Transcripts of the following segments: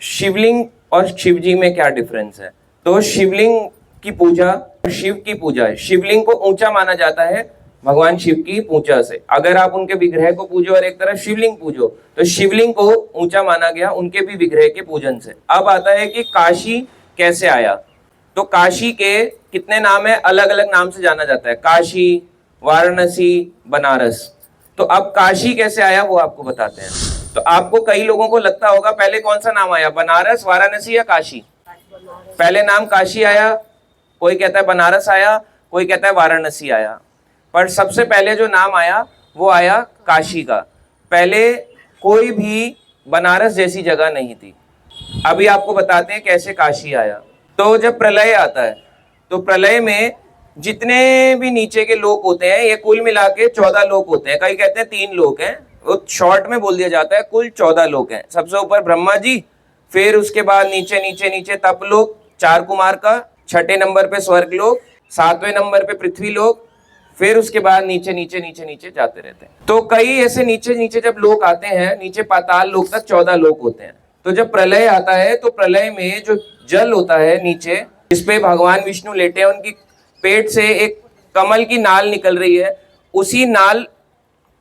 शिवलिंग और शिव जी में क्या डिफरेंस है। तो शिवलिंग की पूजा, शिव की पूजा है। शिवलिंग को ऊंचा माना जाता है भगवान शिव की पूजा से। अगर आप उनके विग्रह को पूजो और एक तरफ शिवलिंग पूजो, तो शिवलिंग को ऊंचा माना गया उनके भी विग्रह के पूजन से। अब आता है कि काशी कैसे आया। तो काशी के कितने नाम है, अलग अलग नाम से जाना जाता है, काशी, वाराणसी, बनारस। तो अब काशी कैसे आया वो आपको बताते हैं। तो आपको कई लोगों को लगता होगा पहले कौन सा नाम आया, बनारस, वाराणसी या काशी। पहले नाम काशी आया, कोई कहता है बनारस आया, कोई कहता है वाराणसी आया, पर सबसे पहले जो नाम आया वो आया काशी का। पहले कोई भी बनारस जैसी जगह नहीं थी। अभी आपको बताते हैं कैसे काशी आया। तो जब प्रलय आता है तो प्रलय में जितने भी नीचे के लोक होते हैं, ये कुल मिला के 14 लोक होते हैं। कई कहते हैं 3 लोक हैं, वो शॉर्ट में बोल दिया जाता है, कुल 14 लोक हैं। सबसे ऊपर ब्रह्मा जी, फिर उसके बाद नीचे नीचे नीचे तप लोक 4 कुमार का, 6ठे नंबर पे स्वर्ग लोक, 7वें नंबर पे पृथ्वी लोक, फिर उसके बाद नीचे नीचे नीचे नीचे जाते रहते हैं। तो कई ऐसे नीचे नीचे जब लोक आते हैं, नीचे पाताल लोक तक 14 लोक होते हैं। तो जब प्रलय आता है तो प्रलय में जो जल होता है नीचे, जिसपे भगवान विष्णु लेटे हैं, उनकी पेट से एक कमल की नाल निकल रही है। उसी नाल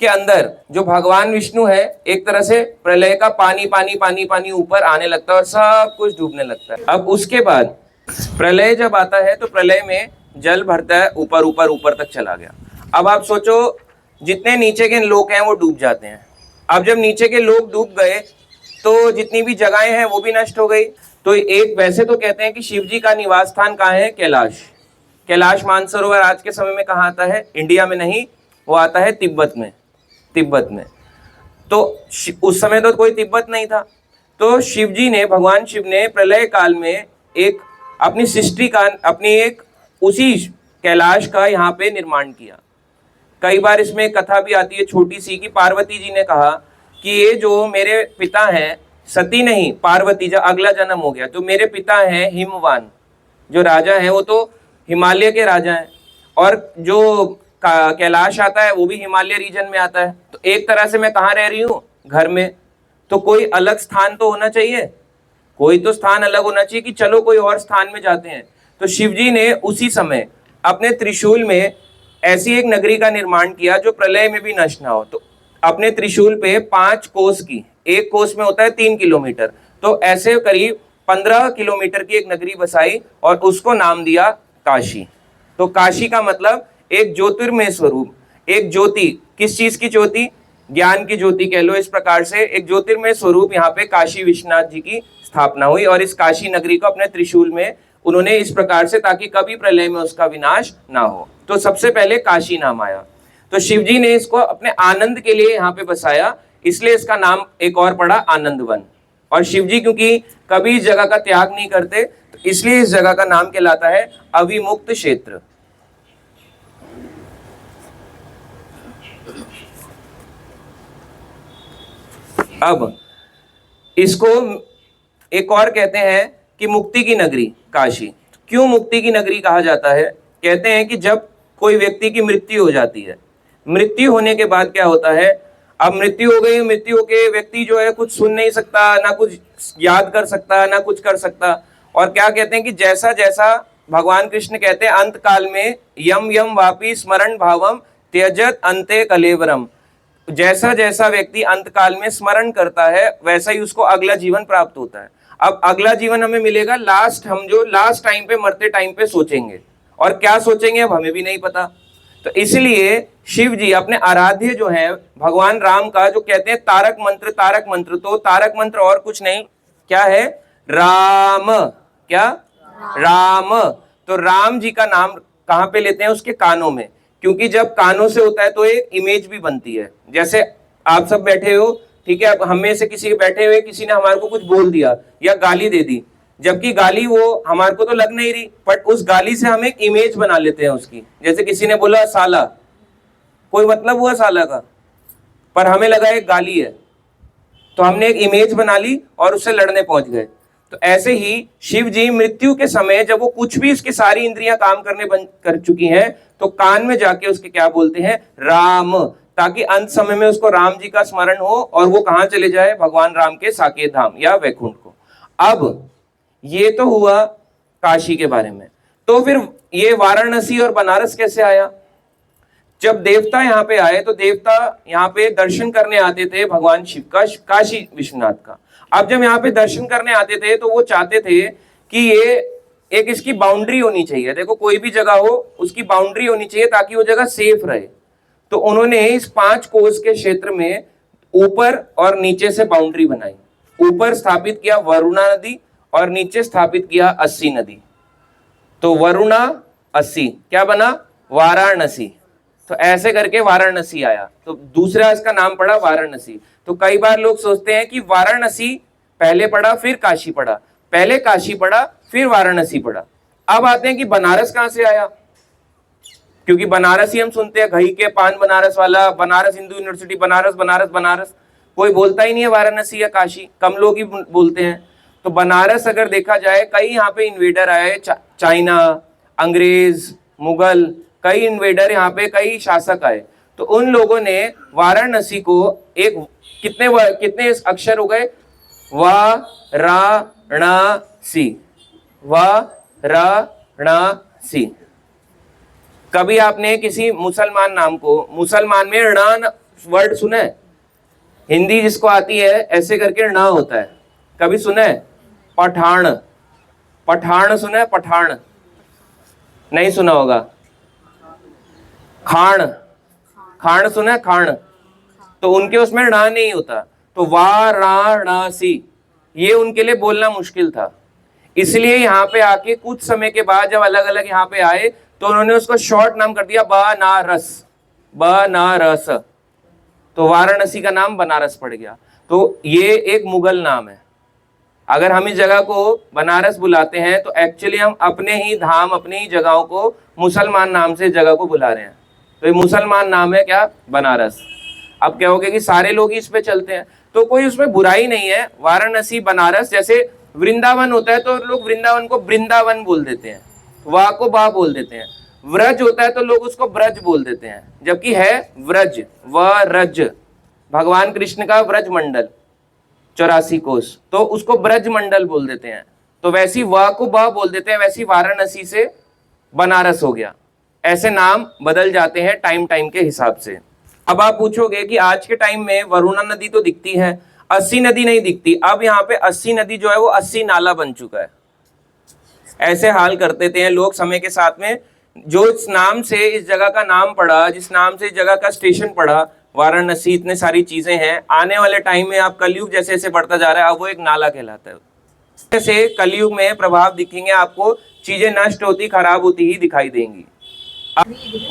के अंदर जो भगवान विष्णु है, एक तरह से प्रलय का पानी पानी पानी पानी ऊपर आने लगता है और सब कुछ डूबने लगता है। अब उसके बाद प्रलय जब आता है तो प्रलय में जल भरता है, ऊपर ऊपर ऊपर तक चला गया। अब आप सोचो जितने नीचे के लोक हैं वो डूब जाते हैं। अब जब नीचे के लोक डूब गए तो जितनी भी जगहें हैं वो भी नष्ट हो गई। तो एक वैसे तो कहते हैं कि शिव जी का निवास स्थान कहाँ है, कैलाश। कैलाश मानसरोवर आज के समय में कहाँ आता है, इंडिया में नहीं, वो आता है तिब्बत में। तिब्बत में तो उस समय तो कोई तिब्बत नहीं था। तो शिव जी ने, भगवान शिव ने प्रलय काल में एक अपनी सृष्टि का, अपनी एक उसी कैलाश का यहाँ पे निर्माण किया। कई बार इसमें एक कथा भी आती है छोटी सी, कि पार्वती जी ने कहा कि ये जो मेरे पिता हैं, सती नहीं पार्वती, जब अगला जन्म हो गया तो मेरे पिता हैं हिमवान, जो राजा है वो तो हिमालय के राजा हैं, और जो कैलाश आता है वो भी हिमालय रीजन में आता है। तो एक तरह से मैं कहाँ रह रही हूँ, घर में। तो कोई अलग स्थान तो होना चाहिए, कोई तो स्थान अलग होना चाहिए कि चलो कोई और स्थान में जाते हैं। तो शिव जी ने उसी समय अपने त्रिशूल में ऐसी एक नगरी का निर्माण किया जो प्रलय में भी नष्ट ना हो। तो अपने त्रिशूल पे 5 कोस की, एक कोस में होता है 3 किलोमीटर, तो ऐसे करीब 15 किलोमीटर की एक नगरी बसाई और उसको नाम दिया काशी। तो काशी का मतलब एक ज्योतिर्मय स्वरूप, एक ज्योति, किस चीज की ज्योति, ज्ञान की ज्योति कह लो। इस प्रकार से एक ज्योतिर्मय स्वरूप यहाँ पे काशी विश्वनाथ जी की स्थापना हुई, और इस काशी नगरी को अपने त्रिशूल में उन्होंने इस प्रकार से, ताकि कभी प्रलय में उसका विनाश ना हो। तो सबसे पहले काशी नाम आया। तो शिव जी ने इसको अपने आनंद के लिए यहाँ पे बसाया, इसलिए इसका नाम एक और पड़ा आनंद वन। और शिव जी क्योंकि कभी इस जगह का त्याग नहीं करते, तो इसलिए इस जगह का नाम कहलाता है अविमुक्त क्षेत्र। अब इसको एक और कहते हैं कि मुक्ति की नगरी काशी। क्यों मुक्ति की नगरी कहा जाता है, कहते हैं कि जब कोई व्यक्ति की मृत्यु हो जाती है, मृत्यु होने के बाद क्या होता है, अब मृत्यु हो गई, मृत्यु होके व्यक्ति जो है कुछ सुन नहीं सकता, ना कुछ याद कर सकता, ना कुछ कर सकता। और क्या कहते हैं कि जैसा जैसा भगवान कृष्ण कहते हैं अंत काल में यम यम वापी स्मरण भावम त्यजत अंते कलेवरम, जैसा जैसा व्यक्ति अंत काल में स्मरण करता है वैसा ही उसको अगला जीवन प्राप्त होता है। अब अगला जीवन हमें मिलेगा लास्ट, हम जो लास्ट टाइम पे, मरते टाइम पे सोचेंगे, और क्या सोचेंगे अब हमें भी नहीं पता। तो इसलिए शिव जी अपने आराध्य जो है भगवान राम का, जो कहते हैं तारक मंत्र, तारक मंत्र, तो तारक मंत्र और कुछ नहीं, क्या है, राम। क्या, राम। तो राम जी का नाम कहाँ पे लेते हैं, उसके कानों में, क्योंकि जब कानों से होता है तो एक इमेज भी बनती है। जैसे आप सब बैठे हो, ठीक है, अब हम में से किसी के बैठे हुए किसी ने हमारे को कुछ बोल दिया या गाली दे दी, जबकि गाली वो हमारे को तो लग नहीं रही, बट उस गाली से हम एक इमेज बना लेते हैं उसकी। जैसे किसी ने बोला साला, कोई मतलब हुआ साला का, पर हमें लगा एक गाली है, तो हमने एक इमेज बना ली और उससे लड़ने पहुंच गए। तो ऐसे ही शिव जी मृत्यु के समय जब वो कुछ भी, उसकी सारी इंद्रियां काम करने बंद कर चुकी हैं, तो कान में जाके उसके क्या बोलते हैं, राम, ताकि अंत समय में उसको राम जी का स्मरण हो और वो कहाँ चले जाए, भगवान राम के साकेत धाम या वैकुंठ को। अब ये तो हुआ काशी के बारे में, तो फिर ये वाराणसी और बनारस कैसे आया? जब देवता यहाँ पे आए तो देवता यहाँ पे दर्शन करने आते थे भगवान शिव का, काशी विश्वनाथ का। अब जब यहाँ पे दर्शन करने आते थे तो वो चाहते थे कि ये एक इसकी बाउंड्री होनी चाहिए, देखो कोई भी जगह हो उसकी बाउंड्री होनी चाहिए ताकि वो जगह सेफ रहे। तो उन्होंने इस 5 कोस के क्षेत्र में ऊपर और नीचे से बाउंड्री बनाई। ऊपर स्थापित किया वरुणा नदी और नीचे स्थापित किया अस्सी नदी। तो वरुणा अस्सी क्या बना? वाराणसी। तो ऐसे करके वाराणसी आया, तो दूसरा इसका नाम पड़ा वाराणसी। तो कई बार लोग सोचते हैं कि वाराणसी पहले पड़ा फिर काशी पड़ा, पहले काशी पड़ा फिर वाराणसी पड़ा। अब आते हैं कि बनारस कहां से आया, क्योंकि बनारस ही हम सुनते हैं, घई के पान बनारस वाला, बनारस हिंदू यूनिवर्सिटी, बनारस बनारस बनारस, कोई बोलता ही नहीं है वाराणसी या काशी, कम लोग ही बोलते हैं। तो बनारस अगर देखा जाए, कई यहाँ पे इन्वेडर आए, चाइना, अंग्रेज, मुगल, कई इन्वेडर यहाँ पे, कई शासक आए। तो उन लोगों ने वाराणसी को एक कितने अक्षर हो गए? वाराणसी, वाराणसी। कभी आपने किसी मुसलमान नाम को, मुसलमान में ण वर्ड सुना है? हिंदी जिसको आती है ऐसे करके ण होता है, कभी सुना है? पठान, पठान सुना है? पठान नहीं सुना होगा। खान, खान सुना है? खान, तो उनके उसमें ण नहीं होता। तो वाराणसी ये उनके लिए बोलना मुश्किल था, इसलिए यहाँ पे आके कुछ समय के बाद जब अलग अलग यहाँ पे आए तो उन्होंने उसको शॉर्ट नाम कर दिया बनारस, बनारस। तो वाराणसी का नाम बनारस पड़ गया। तो ये एक मुगल नाम है। अगर हम इस जगह को बनारस बुलाते हैं तो एक्चुअली हम अपने ही धाम, अपने ही जगहों को मुसलमान नाम से जगह को बुला रहे हैं। तो ये मुसलमान नाम है क्या? बनारस। अब क्या होगा कि सारे लोग ही इस पे चलते हैं, तो कोई उसमें बुराई नहीं है। वाराणसी, बनारस, जैसे वृंदावन होता है तो लोग वृंदावन को वृंदावन बोल देते हैं, वाह को बा बोल देते हैं। व्रज होता है तो लोग उसको ब्रज बोल देते हैं, जबकि है व्रज, व्रज। भगवान कृष्ण का व्रज मंडल 84 कोस, तो उसको ब्रज मंडल बोल देते हैं। तो वैसी वाह को बा बोल देते हैं, वैसी वाराणसी से बनारस हो गया। ऐसे नाम बदल जाते हैं टाइम टाइम के हिसाब से। अब आप पूछोगे कि आज के टाइम में वरुणा नदी तो दिखती है, अस्सी नदी नहीं दिखती। अब यहाँ पे अस्सी नदी जो है वो अस्सी नाला बन चुका है। ऐसे हाल करते थे लोग समय के साथ में। जो इस नाम से इस जगह का नाम पड़ा, जिस नाम से इस जगह का स्टेशन पड़ा, वाराणसी, इतने सारी चीजें हैं। आने वाले टाइम में आप कलयुग जैसे जैसे बढ़ता जा रहा है, अब वो एक नाला कहलाता है। जैसे कलयुग में प्रभाव दिखेंगे आपको, चीजें नष्ट होती, खराब होती ही दिखाई देंगी।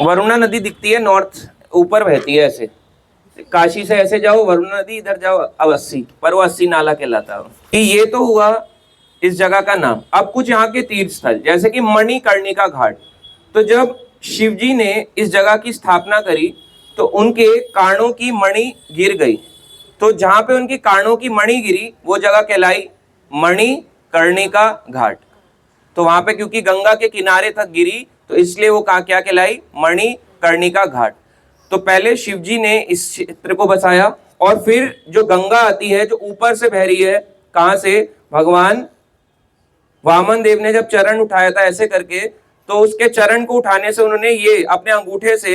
वरुणा नदी दिखती है, नॉर्थ ऊपर बहती है ऐसे, काशी से ऐसे जाओ वरुणा नदी, इधर जाओ अब अस्सी, पर वो अस्सी नाला कहलाता है। ये तो हुआ इस जगह का नाम। अब कुछ यहाँ के तीर्थ स्थल, जैसे कि मणिकर्णिका घाट। तो जब शिवजी ने इस जगह की स्थापना करी तो उनके कानों की मणि गिर गई। तो जहां पे उनकी कानों की मणि गिरी वो जगह कहलाई मणिकर्णिका घाट। तो वहां पे क्योंकि गंगा के किनारे तक गिरी तो इसलिए वो क्या कहलाई? मणिकर्णिका घाट। तो पहले शिवजी ने इस क्षेत्र को बसाया, और फिर जो गंगा आती है जो ऊपर से बह रही है, कहां से? भगवान वामन देव ने जब चरण उठाया था ऐसे करके, तो उसके चरण को उठाने से उन्होंने ये अपने अंगूठे से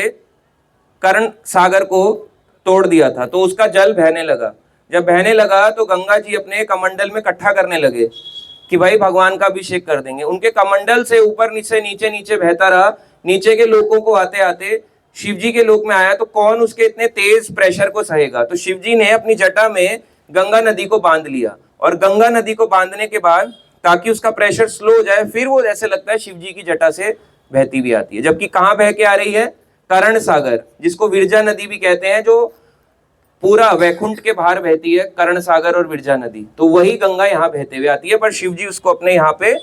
कर्ण सागर को तोड़ दिया था, तो उसका जल बहने लगा। जब बहने लगा तो गंगा जी अपने कमंडल में इकट्ठा करने लगे कि भाई भगवान का अभिषेक कर देंगे। उनके कमंडल से ऊपर नीचे नीचे नीचे बहता रहा। नीचे के लोगों को आते आते शिवजी के लोक में आया, तो कौन उसके इतने तेज प्रेशर को सहेगा? तो शिवजी ने अपनी जटा में गंगा नदी को बांध लिया, और गंगा नदी को बांधने के बाद ताकि उसका प्रेशर स्लो हो जाए, फिर वो ऐसे लगता है शिवजी की जटा से बहती भी आती है। जबकि कहाँ बह के आ रही है? कर्ण सागर, जिसको विरजा नदी भी कहते हैं, जो पूरा वैकुंठ के बाहर बहती है, कर्ण सागर और विरजा नदी। तो वही गंगा यहाँ बहते हुए आती है, पर शिवजी उसको अपने यहाँ पे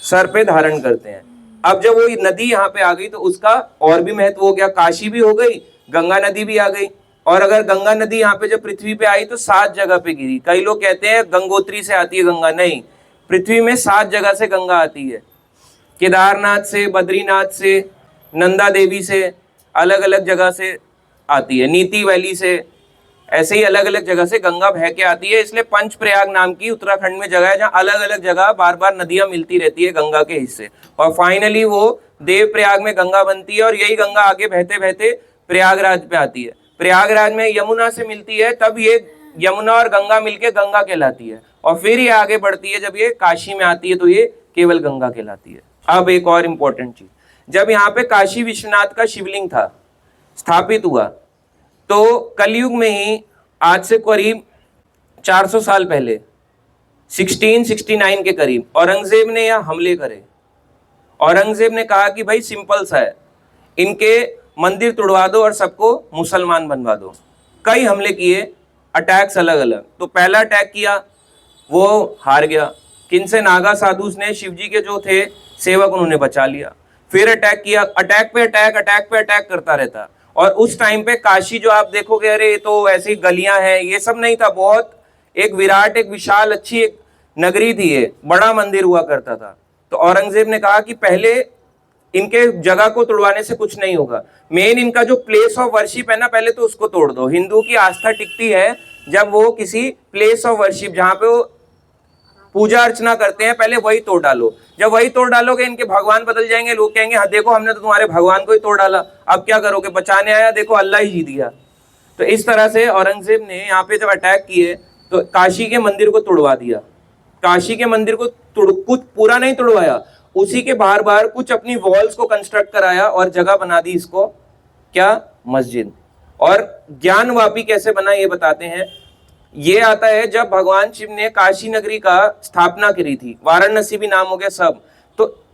सर पे धारण करते हैं। अब जब वो नदी यहाँ पे आ गई तो उसका और भी महत्व हो गया। काशी भी हो गई, गंगा नदी भी आ गई। और अगर गंगा नदी यहाँ पे जब पृथ्वी पे आई तो 7 जगह पे गिरी। कई लोग कहते हैं गंगोत्री से आती है गंगा, नहीं, पृथ्वी में 7 जगह से गंगा आती है। केदारनाथ से, बद्रीनाथ से, नंदा देवी से, अलग अलग जगह से आती है, नीति वैली से, ऐसे ही अलग अलग जगह से गंगा बह के आती है, इसलिए पंचप्रयाग नाम की उत्तराखंड में जगह है जहाँ अलग अलग जगह बार बार नदियां मिलती रहती है गंगा के हिस्से, और फाइनली वो देवप्रयाग में गंगा बनती है, और यही गंगा आगे बहते बहते प्रयागराज पे आती है। प्रयागराज में यमुना से मिलती है, तब ये यमुना और गंगा मिलके गंगा कहलाती है, और फिर ये आगे बढ़ती है, जब ये काशी में आती है तो ये केवल गंगा कहलाती है। अब एक और इम्पोर्टेंट चीज, जब यहाँ पे काशी विश्वनाथ का शिवलिंग था स्थापित हुआ, तो कलयुग में ही आज से करीब 400 साल पहले 1669 के करीब औरंगजेब ने यहाँ हमले करे। औरंगजेब ने कहा कि भाई सिंपल सा है, इनके मंदिर तोड़वा दो और सबको मुसलमान बनवा दो। कई हमले किए, अटैक्स अलग अलग। तो पहला अटैक किया, वो हार गया। किनसे? नागा साधुस ने, शिवजी के जो थे सेवक, उन्होंने बचा लिया। फिर अटैक किया, अटैक पे अटैक करता रहता। और उस टाइम पे काशी जो आप देखोगे, अरे ये तो ऐसी गलियां हैं, ये सब नहीं था, बहुत एक विराट, एक विशाल, अच्छी एक नगरी थी, ये बड़ा मंदिर हुआ करता था। तो औरंगजेब ने कहा कि पहले इनके जगह को तोड़वाने से कुछ नहीं होगा, मेन इनका जो प्लेस ऑफ वर्शिप है ना, पहले तो उसको तोड़ दो। हिंदू की आस्था टिकती है जब वो किसी प्लेस ऑफ वर्शिप, जहां पे वो पूजा अर्चना करते हैं, पहले वही तोड़ डालो। जब वही तोड़ डालोगे, इनके भगवान बदल जाएंगे, लोग कहेंगे हाँ देखो हमने तो तुम्हारे भगवान को ही तोड़ डाला, अब क्या करोगे, बचाने आया, देखो अल्लाह ही जीत गया। तो इस तरह से औरंगजेब ने यहाँ पे जब अटैक किए तो काशी के मंदिर को तोड़वा दिया। काशी के मंदिर को कुछ पूरा नहीं तोड़वाया, उसी के बाहर बाहर कुछ अपनी वॉल्स को कंस्ट्रक्ट कराया और जगह बना दी इसको, क्या? मस्जिद। और ज्ञानवापी कैसे बना ये बताते हैं। ये आता है जब भगवान शिव ने काशी नगरी का स्थापना करी थी, वाराणसी भी नाम हो गया सब, तो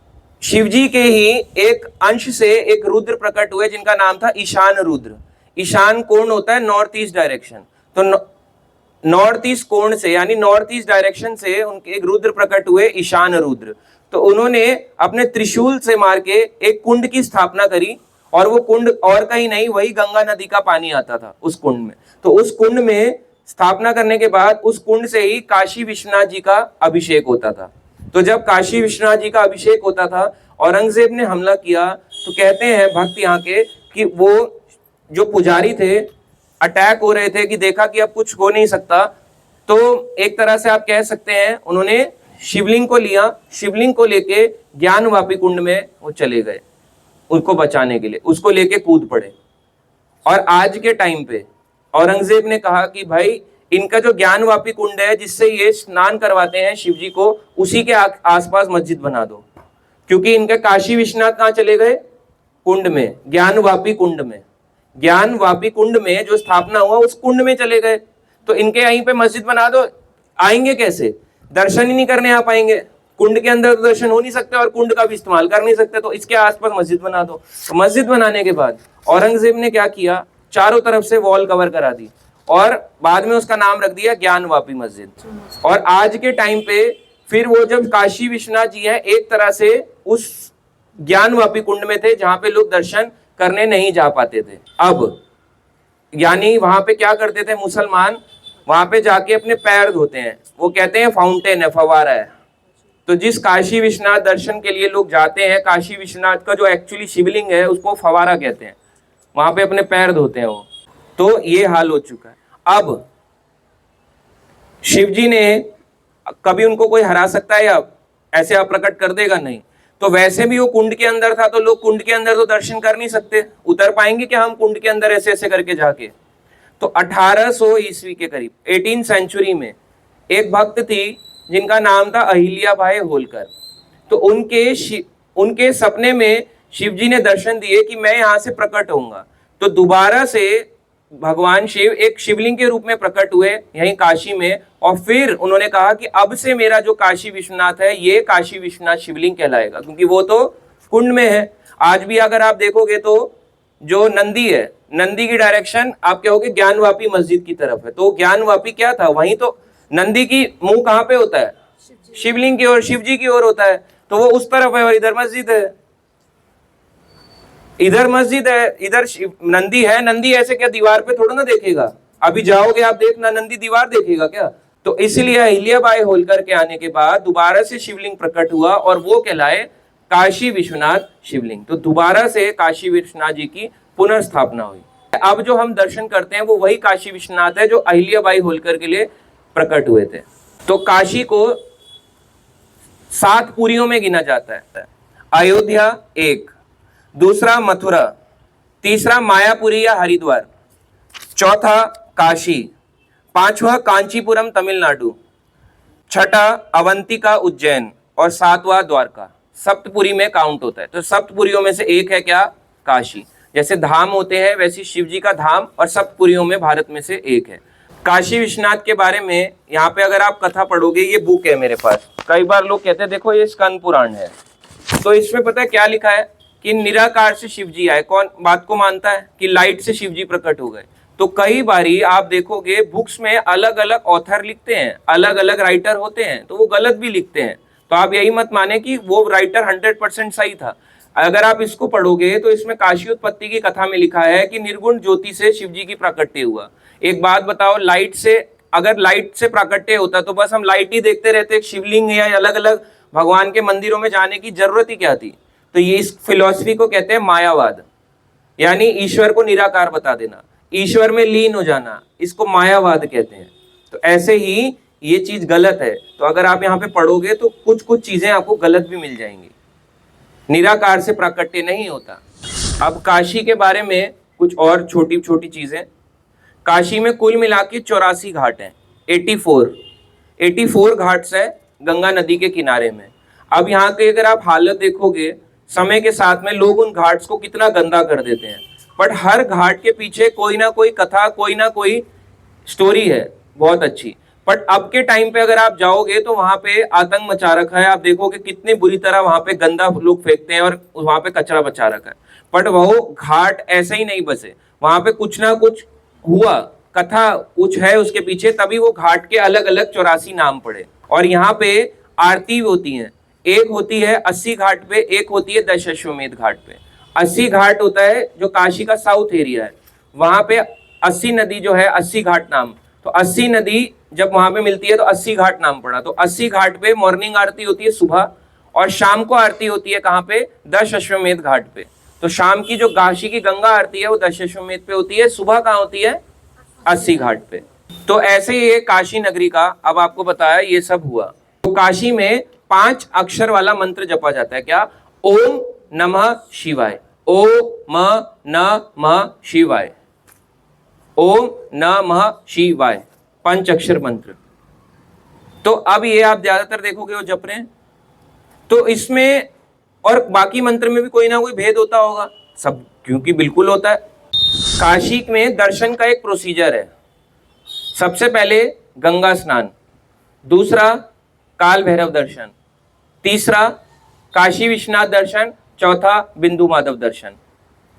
शिवजी के ही एक अंश से एक रुद्र प्रकट हुए जिनका नाम था ईशान रुद्र। ईशान कोण होता है नॉर्थ ईस्ट डायरेक्शन, तो नॉर्थ ईस्ट कोण से यानी नॉर्थ ईस्ट डायरेक्शन से उनके एक रुद्र प्रकट हुए, ईशान रुद्र। तो उन्होंने अपने त्रिशूल से मार के एक कुंड की स्थापना करी, और वो कुंड और कहीं नहीं, वही गंगा नदी का पानी आता था उस कुंड में। तो उस कुंड में स्थापना करने के बाद उस कुंड से ही काशी विश्वनाथ जी का अभिषेक होता था। तो जब काशी विश्वनाथ जी का अभिषेक होता था, औरंगजेब ने हमला किया, तो कहते हैं भक्त यहाँ के कि वो जो पुजारी थे, अटैक हो रहे थे कि देखा कि अब कुछ हो नहीं सकता, तो एक तरह से आप कह सकते हैं उन्होंने शिवलिंग को लिया, शिवलिंग को लेके ज्ञानवापी कुंड में वो चले गए उनको बचाने के लिए, उसको लेके कूद पड़े। और आज के टाइम पे औरंगजेब ने कहा कि भाई इनका जो ज्ञानवापी कुंड है जिससे ये स्नान करवाते हैं शिव जी को, उसी के आसपास मस्जिद बना दो, क्योंकि इनके काशी विश्वनाथ कहाँ चले गए? कुंड में, ज्ञानवापी कुंड में। ज्ञानवापी कुंड में जो स्थापना हुआ उस कुंड में चले गए, तो इनके यहीं पे मस्जिद बना दो। आएंगे कैसे? दर्शन ही नहीं करने आ पाएंगे, कुंड के अंदर दर्शन हो नहीं सकते और कुंड का भी इस्तेमाल कर नहीं सकते, तो इसके आसपास मस्जिद बना दो। तो मस्जिद बनाने के बाद औरंगजेब ने क्या किया, चारों तरफ से वॉल कवर करा दी और बाद में उसका नाम रख दिया ज्ञानवापी मस्जिद। और आज के टाइम पे फिर वो जब काशी विश्वनाथ जी है, एक तरह से उस ज्ञानवापी कुंड में थे जहां पे लोग दर्शन करने नहीं जा पाते थे। अब यानी वहां पे क्या करते थे मुसलमान, वहां पे जाके अपने पैर धोते हैं, वो कहते हैं फाउंटेन है, फवारा है। तो जिस काशी विश्वनाथ दर्शन के लिए लोग जाते हैं, काशी विश्वनाथ का जो एक्चुअली शिवलिंग है उसको फवारा कहते हैं, वहां पे अपने पैर धोते हैं वो। तो ये हाल हो चुका है। अब शिवजी ने कभी उनको कोई हरा सकता है या ऐसे आप प्रकट कर देगा? नहीं। तो वैसे भी वो कुंड के अंदर था, तो लोग कुंड के अंदर तो दर्शन कर नहीं सकते, उतर पाएंगे क्या हम कुंड के अंदर ऐसे ऐसे करके जाके? तो 1800 ईस्वी के करीब 18th सेंचुरी में एक भक्त थी जिनका नाम था अहिल्याबाई होलकर। तो उनके सपने में शिवजी ने दर्शन दिए कि मैं यहाँ से प्रकट होऊंगा। तो दोबारा से भगवान शिव एक शिवलिंग के रूप में प्रकट हुए यहीं काशी में, और फिर उन्होंने कहा कि अब से मेरा जो काशी विश्वनाथ है ये काशी विश्वनाथ शिवलिंग कहलाएगा, क्योंकि वो तो कुंड में है। आज भी अगर आप देखोगे तो जो नंदी है, नंदी की डायरेक्शन आप कहोगे ज्ञानवापी मस्जिद की तरफ है। तो ज्ञानवापी क्या था? वहीं तो नंदी की मुंह कहाँ पे होता है? शिवलिंग की ओर, शिवजी की ओर होता है, तो वो उस तरफ है और इधर मस्जिद है, इधर मस्जिद है, इधर नंदी है। नंदी ऐसे क्या दीवार पे थोड़ा ना देखेगा, अभी जाओगे आप देखना, नंदी दीवार देखेगा क्या? तो इसलिए अहिल्याबाई होलकर के आने के बाद दोबारा से शिवलिंग प्रकट हुआ और वो कहलाए काशी विश्वनाथ शिवलिंग। तो दोबारा से काशी विश्वनाथ जी की पुनर्स्थापना हुई। अब जो हम दर्शन करते हैं वो वही काशी विश्वनाथ है जो अहिल्याबाई होलकर के लिए प्रकट हुए थे। तो काशी को 7 पुरियों में गिना जाता है। अयोध्या 1, दूसरा मथुरा, तीसरा मायापुरी या हरिद्वार, चौथा काशी, पांचवा कांचीपुरम तमिलनाडु, छठा अवंतिका उज्जैन और 7वां द्वारका। सप्तपुरी में काउंट होता है। तो सप्तपुरियों में से एक है क्या? काशी। जैसे धाम होते हैं वैसे शिव जी का धाम और सप्तपुरियों में भारत में से एक है। काशी विश्वनाथ के बारे में यहाँ पे अगर आप कथा पढ़ोगे, ये बुक है मेरे पास। कई बार लोग कहते हैं देखो ये स्कंद पुराण है, तो इसमें पता है क्या लिखा है कि निराकार से शिव जी आए। कौन बात को मानता है कि लाइट से शिव जी प्रकट हो गए? तो कई बारी आप देखोगे बुक्स में अलग अलग ऑथर लिखते हैं, अलग अलग राइटर होते हैं, तो वो गलत भी लिखते हैं। तो आप यही मत माने कि वो राइटर 100% सही था। अगर आप इसको पढ़ोगे तो इसमें काशी उत्पत्ति की कथा में लिखा है कि निर्गुण ज्योति से शिव जी की प्राकट्य हुआ। एक बात बताओ, लाइट से, अगर लाइट से प्राकट्य होता तो बस हम लाइट ही देखते रहते, शिवलिंग या अलग अलग भगवान के मंदिरों में जाने की जरूरत ही क्या थी? तो ये इस फिलॉसफी को कहते हैं मायावाद, यानी ईश्वर को निराकार बता देना, ईश्वर में लीन हो जाना, इसको मायावाद कहते हैं। तो ऐसे ही ये चीज गलत है। तो अगर आप यहाँ पे पढ़ोगे तो कुछ कुछ चीजें आपको गलत भी मिल जाएंगी। निराकार से प्राकट्य नहीं होता। अब काशी के बारे में कुछ और छोटी छोटी चीजें। काशी में कुल मिला के 84 घाट हैं, 84 घाट्स है गंगा नदी के किनारे में। अब यहाँ के अगर आप हालत देखोगे, समय के साथ में लोग उन घाट्स को कितना गंदा कर देते हैं, बट हर घाट के पीछे कोई ना कोई कथा, कोई ना कोई स्टोरी है बहुत अच्छी। बट अब के टाइम पे अगर आप जाओगे तो वहां पे आतंक मचा रखा है। आप देखोगे कितनी बुरी तरह वहां पे गंदा लोग फेंकते हैं और वहां पे कचरा बचा रखा है। बट वो घाट ऐसे ही नहीं बसे, वहां पे कुछ ना कुछ हुआ, कथा कुछ है उसके पीछे, तभी वो घाट के अलग अलग 84 नाम पड़े। और यहाँ पे आरती होती है, एक होती है 80 घाट पे, एक होती है दशाश्वमेध घाट पे। 80 घाट होता है जो काशी का साउथ एरिया है, वहां पे 80 नदी जो है 80 घाट नाम। तो 80 नदी जब वहां पे मिलती है तो 80 घाट नाम पड़ा। तो 80 घाट पे मॉर्निंग आरती होती है सुबह, और शाम को आरती होती है कहाँ पे? दशाश्वमेध घाट पे। तो शाम की जो काशी की गंगा आरती है वो दशाश्वमेध पे होती है, सुबह कहाँ होती है? 80 घाट पे। तो ऐसे ये काशी नगरी का अब आपको बताया ये सब हुआ। तो काशी में 5 अक्षर वाला मंत्र जपा जाता है। क्या? ओम नमः शिवाय, ओम नमः शिवाय, ओम नमः शिवाय, 5 अक्षर मंत्र। तो अब ये आप ज्यादातर देखोगे वो जप रहे हैं। तो इसमें और बाकी मंत्र में भी कोई ना कोई भेद होता होगा सब, क्योंकि बिल्कुल होता है। काशी में दर्शन का एक प्रोसीजर है। सबसे पहले गंगा स्नान, दूसरा काल भैरव दर्शन, तीसरा काशी विश्वनाथ दर्शन, चौथा बिंदु माधव दर्शन।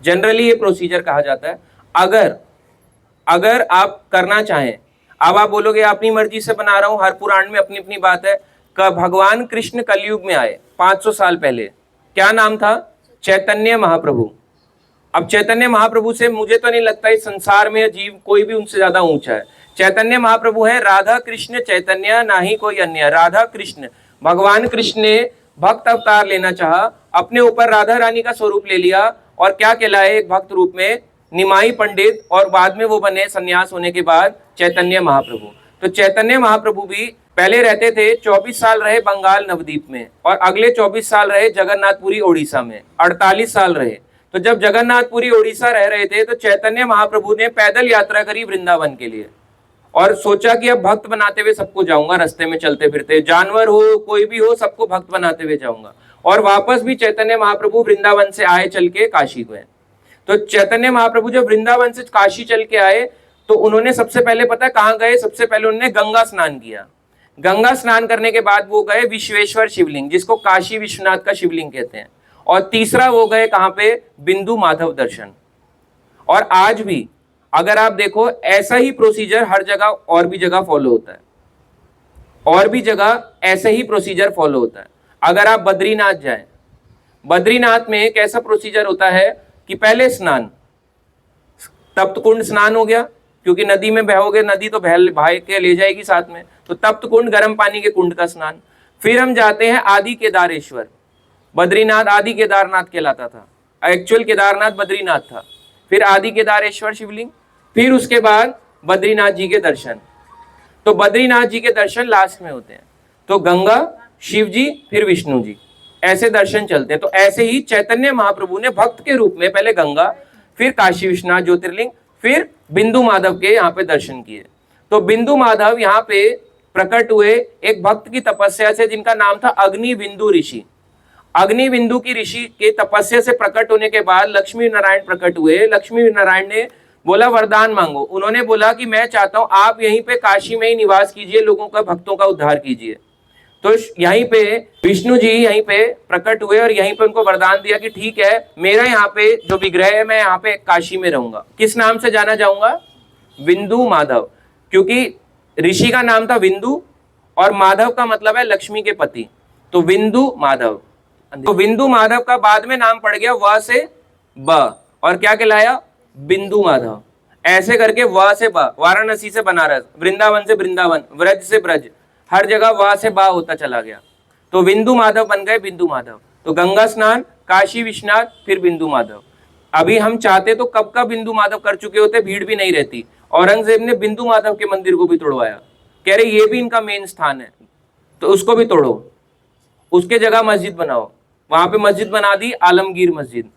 जनरली ये प्रोसीजर कहा जाता है। अगर आप करना चाहें, अब आप बोलोगे अपनी मर्जी से बना रहा हूं, हर पुराण में अपनी अपनी बात है। भगवान कृष्ण कलयुग में आए 500 साल पहले, क्या नाम था? चैतन्य महाप्रभु। अब चैतन्य महाप्रभु से मुझे तो नहीं लगता इस संसार में जीव कोई भी उनसे ज्यादा ऊंचा है। चैतन्य महाप्रभु है राधा कृष्ण चैतन्य, ना ही कोई अन्य। राधा कृष्ण, भगवान कृष्ण ने भक्त अवतार लेना चाहा, अपने ऊपर राधा रानी का स्वरूप ले लिया और क्या कहलाए एक भक्त रूप में? निमाई पंडित, और बाद में वो बने सन्यास होने के बाद चैतन्य महाप्रभु। तो चैतन्य महाप्रभु भी पहले रहते थे, 24 साल रहे बंगाल नवद्वीप में, और अगले 24 साल रहे जगन्नाथपुरी ओडिशा में, 48 साल रहे। तो जब जगन्नाथपुरी ओडिशा रह रहे थे तो चैतन्य महाप्रभु ने पैदल यात्रा करी वृंदावन के लिए, और सोचा कि अब भक्त बनाते हुए सबको जाऊंगा, रास्ते में चलते फिरते, जानवर हो कोई भी हो, सबको भक्त बनाते हुए जाऊंगा। और वापस भी चैतन्य महाप्रभु वृंदावन से आए चल के काशी को। तो चैतन्य महाप्रभु जब वृंदावन से काशी चल के आए तो उन्होंने सबसे पहले पता है कहाँ गए? सबसे पहले उन्होंने गंगा स्नान किया। गंगा स्नान करने के बाद वो गए विश्वेश्वर शिवलिंग, जिसको काशी विश्वनाथ का शिवलिंग कहते हैं। और तीसरा वो गए कहाँ पे? बिंदु माधव दर्शन। और आज भी अगर आप देखो ऐसा ही प्रोसीजर हर जगह और भी जगह फॉलो होता है, और भी जगह ऐसे ही प्रोसीजर फॉलो होता है। अगर आप बद्रीनाथ जाएं, बद्रीनाथ में कैसा प्रोसीजर होता है कि पहले स्नान, तप्त कुंड स्नान हो गया, क्योंकि नदी में बहोगे, नदी तो भाई के ले जाएगी साथ में, तो तप्त कुंड गर्म पानी के कुंड का स्नान। फिर हम जाते हैं आदि केदारेश्वर। बद्रीनाथ आदि केदारनाथ कहलाता था, एक्चुअल केदारनाथ बद्रीनाथ था। फिर आदि केदारेश्वर शिवलिंग, फिर उसके बाद बद्रीनाथ जी के दर्शन। तो बद्रीनाथ जी के दर्शन लास्ट में होते हैं। तो गंगा, शिव जी, फिर विष्णु जी, ऐसे दर्शन चलते हैं। तो ऐसे ही चैतन्य महाप्रभु ने भक्त के रूप में पहले गंगा, फिर काशी विश्वनाथ ज्योतिर्लिंग, फिर बिंदु माधव के यहाँ पे दर्शन किए। तो बिंदु माधव यहाँ पे प्रकट हुए एक भक्त की तपस्या से, जिनका नाम था अग्नि बिंदु ऋषि। अग्नि बिंदु की ऋषि के तपस्या से प्रकट होने के बाद लक्ष्मी नारायण प्रकट हुए। लक्ष्मी नारायण ने बोला वरदान मांगो। उन्होंने बोला कि मैं चाहता हूं आप यहीं पे काशी में ही निवास कीजिए, लोगों का, भक्तों का उद्धार कीजिए। तो यहीं पे विष्णु जी यहीं पे प्रकट हुए और यहीं पे उनको वरदान दिया कि ठीक है, मेरा यहाँ पे जो विग्रह है, मैं यहाँ पे काशी में रहूंगा। किस नाम से जाना जाऊंगा? बिंदु माधव, क्योंकि ऋषि का नाम था बिंदु और माधव का मतलब है लक्ष्मी के पति। तो बिंदु माधव। तो बिंदु माधव का बाद में नाम पड़ गया व से ब, और क्या कहलाया? बिंदु माधव। ऐसे करके व से ब, वाराणसी से बनारस, वृंदावन से वृंदावन, व्रज से ब्रज, हर जगह व से बा होता चला गया। तो बिंदु माधव बन गए बिंदु माधव। तो गंगा स्नान, काशी विश्वनाथ, फिर बिंदु माधव। अभी हम चाहते तो कब का बिंदु माधव कर चुके होते, भीड़ भी नहीं रहती। औरंगजेब ने बिंदु माधव के मंदिर को भी तोड़वाया, कह रहे ये भी इनका मेन स्थान है, तो उसको भी तोड़ो, उसके जगह मस्जिद बनाओ। वहां पे मस्जिद बना दी आलमगीर मस्जिद।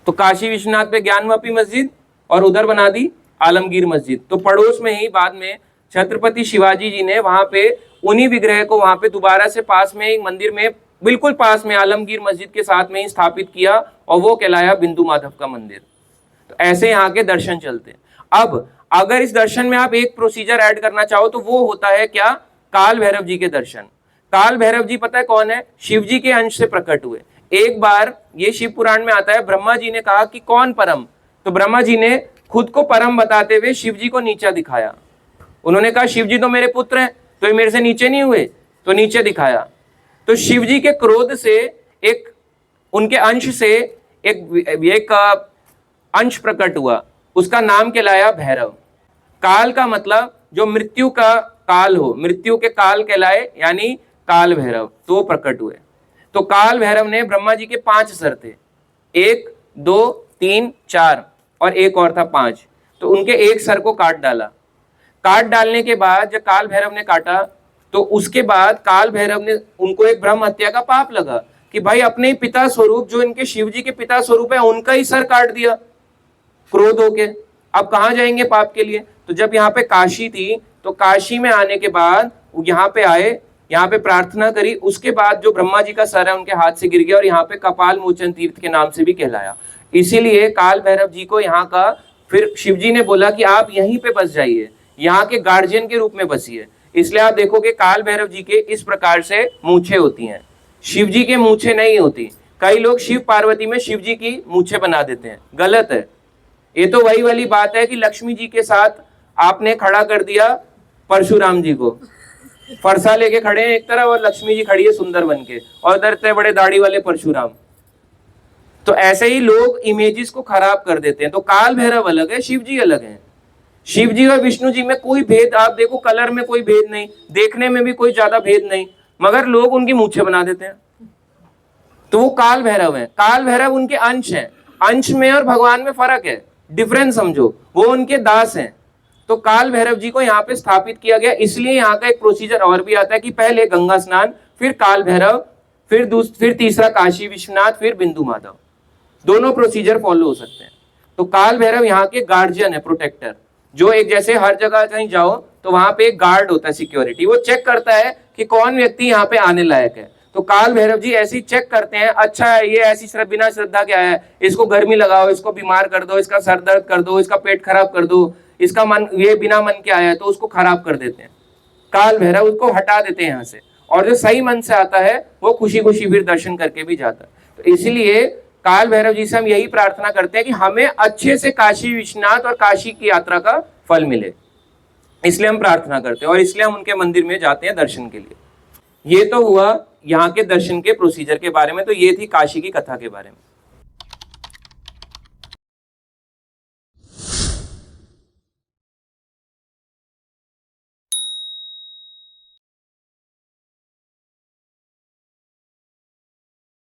तो काशी विश्वनाथ पे ज्ञानवापी मस्जिद और उधर बना दी आलमगीर मस्जिद। तो पड़ोस में ही बाद में छत्रपति शिवाजी जी ने वहां पे उन्हीं विग्रह को वहां पे दोबारा से पास में एक मंदिर में, बिल्कुल पास में आलमगीर मस्जिद के साथ में ही स्थापित किया, और वो कहलाया बिंदु माधव का मंदिर। तो ऐसे यहाँ के दर्शन चलते हैं। अब अगर इस दर्शन में आप एक प्रोसीजर ऐड करना चाहो तो वो होता है क्या? काल भैरव जी के दर्शन। काल भैरव जी पता है कौन है? शिव जी के अंश से प्रकट हुए। एक बार ये शिव पुराण में आता है, ब्रह्मा जी ने कहा कि कौन परम? तो ब्रह्मा जी ने खुद को परम बताते हुए शिव जी को नीचा दिखाया। उन्होंने कहा शिव जी तो मेरे पुत्र हैं, तो ये मेरे से नीचे नहीं हुए, तो नीचे दिखाया। तो शिव जी के क्रोध से एक, उनके अंश से एक अंश प्रकट हुआ, उसका नाम कहलाया भैरव। काल का मतलब जो मृत्यु का काल हो, मृत्यु के काल कहलाए, यानी काल भैरव, तो प्रकट हुए। तो काल भैरव ने, ब्रह्मा जी के 5 सर थे, 1, 2, 3, 4 और एक और था 5। तो उनके एक सर को काट डाला। काट डालने के बाद जब काल भैरव ने काटा, तो उसके बाद काल भैरव ने, उनको एक ब्रह्म हत्या का पाप लगा कि भाई अपने ही पिता स्वरूप, जो इनके शिव जी के पिता स्वरूप है, उनका ही सर काट दिया क्रोध होके। अब कहाँ जाएंगे पाप के लिए? तो जब यहाँ पे काशी थी, तो काशी में आने के बाद यहाँ पे आए, यहाँ पे प्रार्थना करी। उसके बाद जो ब्रह्मा जी का सर है उनके हाथ से गिर गया और यहाँ पे कपाल मोचन तीर्थ के नाम से भी कहलाया। इसीलिए काल भैरव जी को यहाँ का, फिर शिव जी ने बोला कि आप यहीं पे बस जाइए, यहाँ के गार्जियन के रूप में बसिए। इसलिए आप देखोगे काल भैरव जी के इस प्रकार से मूछें होती हैं, शिव जी के मूछें नहीं होती। कई लोग शिव पार्वती में शिव जी की मूछें बना देते हैं, गलत है। ये तो वही वाली बात है कि लक्ष्मी जी के साथ आपने खड़ा कर दिया परशुराम जी को, फरसा लेके खड़े हैं एक तरफ और लक्ष्मी जी खड़ी है सुंदर बन के, और इधर इतने बड़े दाढ़ी वाले परशुराम। तो ऐसे ही लोग इमेजेस को खराब कर देते हैं। तो काल भैरव अलग है, शिव जी अलग है। शिव जी और विष्णु जी में कोई भेद, आप देखो कलर में कोई भेद नहीं, देखने में भी कोई ज्यादा भेद नहीं, मगर लोग उनकी मूछें बना देते हैं। तो वो काल भैरव है। काल भैरव उनके अंश हैं, अंश में और भगवान में फर्क है, डिफरेंस समझो। वो उनके दास हैं। तो काल भैरव जी को यहाँ पे स्थापित किया गया। इसलिए यहाँ का एक प्रोसीजर और भी आता है कि पहले गंगा स्नान, फिर काल भैरव, फिर तीसरा काशी विश्वनाथ, फिर बिंदु माधव। दोनों प्रोसीजर फॉलो हो सकते हैं। तो काल भैरव यहाँ के गार्जियन है, प्रोटेक्टर, जो एक जैसे हर जगह कहीं जाओ तो वहां पे एक गार्ड होता है, सिक्योरिटी, वो चेक करता है कि कौन व्यक्ति यहाँ पे आने लायक है। तो काल भैरव जी ऐसे ही चेक करते हैं, अच्छा है ये ऐसी बिना श्रद्धा के आया है, इसको गर्मी लगाओ, इसको बीमार कर दो, इसका सर दर्द कर दो, इसका पेट खराब कर दो, इसका मन, ये बिना मन के आया है तो उसको खराब कर देते हैं। काल भैरव उसको हटा देते हैं यहाँ से, और जो सही मन से आता है वो खुशी खुशी फिर दर्शन करके भी जाता है। तो इसलिए काल भैरव जी से हम यही प्रार्थना करते हैं कि हमें अच्छे से काशी विश्वनाथ और काशी की यात्रा का फल मिले, इसलिए हम प्रार्थना करते हैं और इसलिए हम उनके मंदिर में जाते हैं दर्शन के लिए। ये तो हुआ यहाँ के दर्शन के प्रोसीजर के बारे में। तो ये थी काशी की कथा के बारे में।